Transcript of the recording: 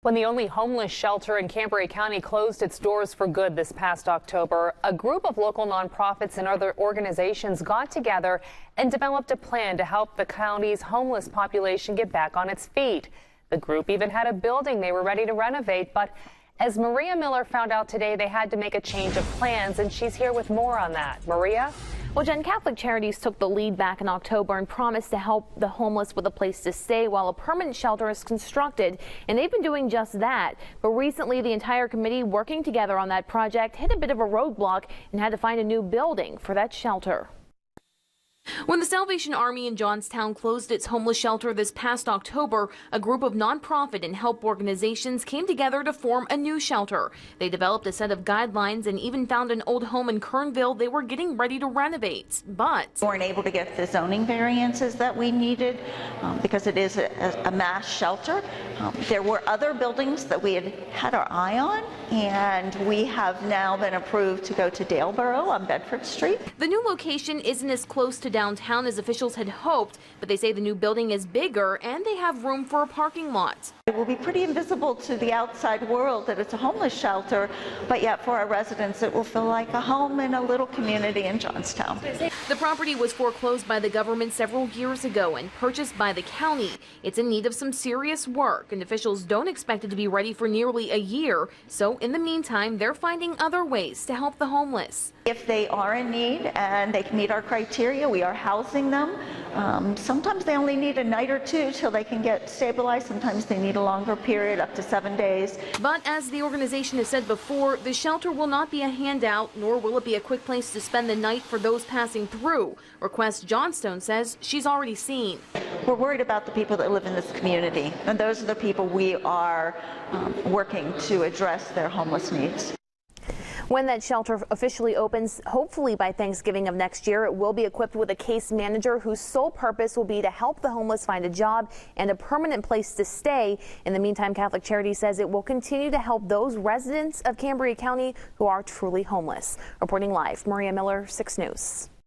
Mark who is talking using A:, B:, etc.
A: When the only homeless shelter in Cambria County closed its doors for good this past October, a group of local nonprofits and other organizations got together and developed a plan to help the county's homeless population get back on its feet. The group even had a building they were ready to renovate, but as Maria Miller found out today, they had to make a change of plans, and she's here with more on that. Maria?
B: Well, Jen, Catholic Charities took the lead back in October and promised to help the homeless with a place to stay while a permanent shelter is constructed, and they've been doing just that. But recently, the entire committee working together on that project hit a bit of a roadblock and had to find a new building for that shelter. When the Salvation Army in Johnstown closed its homeless shelter this past October, a group of nonprofit and help organizations came together to form a new shelter. They developed a set of guidelines and even found an old home in Kernville they were getting ready to renovate. But
C: we weren't able to get the zoning variances that we needed because it is a mass shelter. There were other buildings that we had our eye on, and we have now been approved to go to Dale Borough on Bedford Street.
B: The new location isn't as close to downtown as officials had hoped, but they say the new building is bigger and they have room for a parking lot.
C: It will be pretty invisible to the outside world that it's a homeless shelter, but yet for our residents it will feel like a home in a little community in Johnstown.
B: The property was foreclosed by the government several years ago and purchased by the county. It's in need of some serious work, and officials don't expect it to be ready for nearly a year. So in the meantime, they're finding other ways to help the homeless.
C: If they are in need and they can meet our criteria, we are housing them. Sometimes they only need a night or two till they can get stabilized. Sometimes they need a longer period, up to 7 days.
B: But as the organization has said before, the shelter will not be a handout, nor will it be a quick place to spend the night for those passing through. Requests Johnstone says she's already seen.
C: We're worried about the people that live in this community, and those are the people we are working to address their homeless needs.
B: When that shelter officially opens, hopefully by Thanksgiving of next year, it will be equipped with a case manager whose sole purpose will be to help the homeless find a job and a permanent place to stay. In the meantime, Catholic Charities says it will continue to help those residents of Cambria County who are truly homeless. Reporting live, Maria Miller, 6 News.